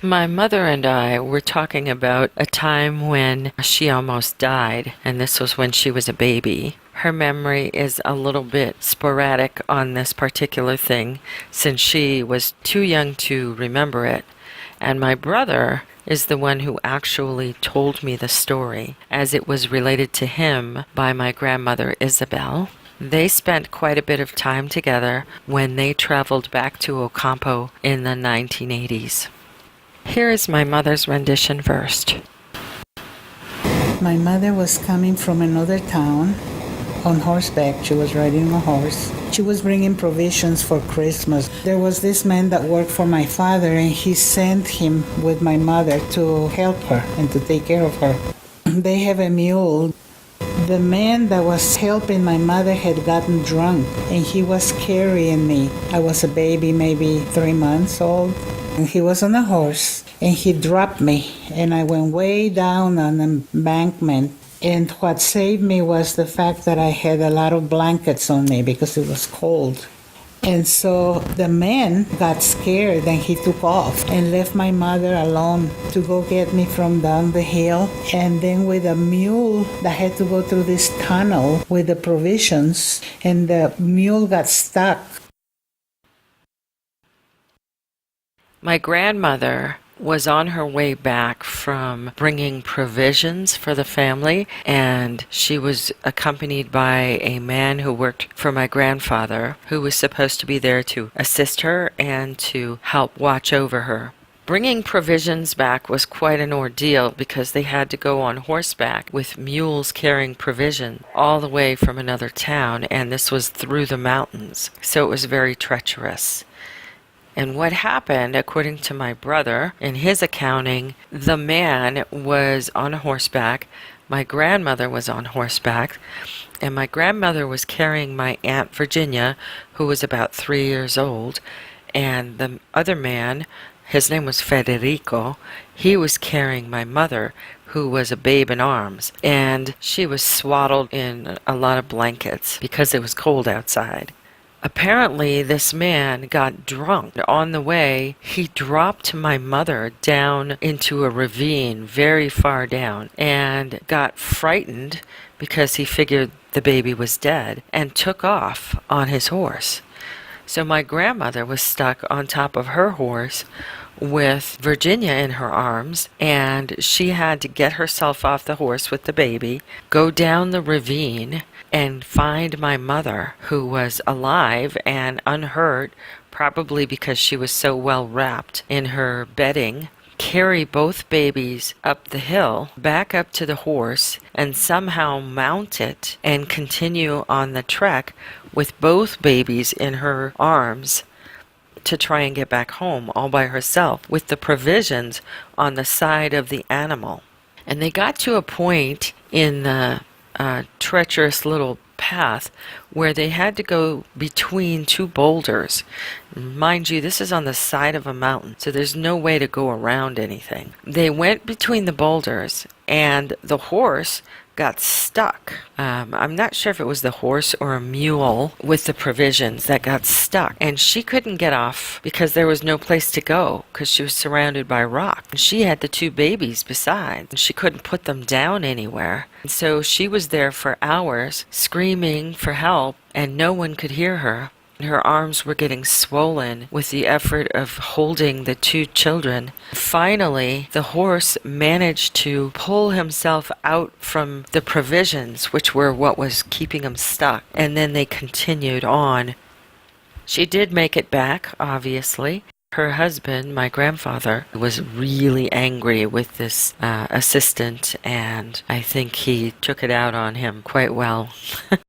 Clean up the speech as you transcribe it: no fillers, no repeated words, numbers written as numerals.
My mother and I were talking about a time when she almost died, and this was when she was a baby. Her memory is a little bit sporadic on this particular thing since she was too young to remember it. And my brother is the one who actually told me the story, as it was related to him by my grandmother Isabel. They spent quite a bit of time together when they traveled back to Ocampo in the 1980s. Here is my mother's rendition first. My mother was coming from another town on horseback. She was riding a horse. She was bringing provisions for Christmas. There was this man that worked for my father, and he sent him with my mother to help her and to take care of her. They have a mule. The man that was helping my mother had gotten drunk, and he was carrying me. I was a baby, maybe 3 months old. And he was on a horse, and he dropped me, and I went way down on an embankment. And what saved me was the fact that I had a lot of blankets on me because it was cold. And so the man got scared, and he took off and left my mother alone to go get me from down the hill. And then with a mule that had to go through this tunnel with the provisions, and the mule got stuck. My grandmother was on her way back from bringing provisions for the family, and she was accompanied by a man who worked for my grandfather, who was supposed to be there to assist her and to help watch over her. Bringing provisions back was quite an ordeal because they had to go on horseback with mules carrying provision all the way from another town, and this was through the mountains, so it was very treacherous. And what happened, according to my brother, in his accounting, the man was on horseback, my grandmother was on horseback, and my grandmother was carrying my Aunt Virginia, who was about 3 years old, and the other man, his name was Federico, he was carrying my mother, who was a babe in arms, and she was swaddled in a lot of blankets because it was cold outside. Apparently, this man got drunk. On the way, he dropped my mother down into a ravine very far down and got frightened because he figured the baby was dead and took off on his horse. So my grandmother was stuck on top of her horse with Virginia in her arms, and she had to get herself off the horse with the baby, go down the ravine, and find my mother, who was alive and unhurt, probably because she was so well wrapped in her bedding, carry both babies up the hill, back up to the horse, and somehow mount it and continue on the trek with both babies in her arms to try and get back home all by herself with the provisions on the side of the animal. And they got to a point in the treacherous little path where they had to go between two boulders. Mind you, this is on the side of a mountain, so there's no way to go around anything. They went between the boulders, and the horse got stuck. I'm not sure if it was the horse or a mule with the provisions that got stuck. And she couldn't get off because there was no place to go because she was surrounded by rock. And she had the two babies besides, and she couldn't put them down anywhere. And so she was there for hours screaming for help, and no one could hear her. Her arms were getting swollen with the effort of holding the two children. Finally, the horse managed to pull himself out from the provisions, which were what was keeping him stuck, and then they continued on. She did make it back, obviously. Her husband, my grandfather, was really angry with this assistant, and I think he took it out on him quite well.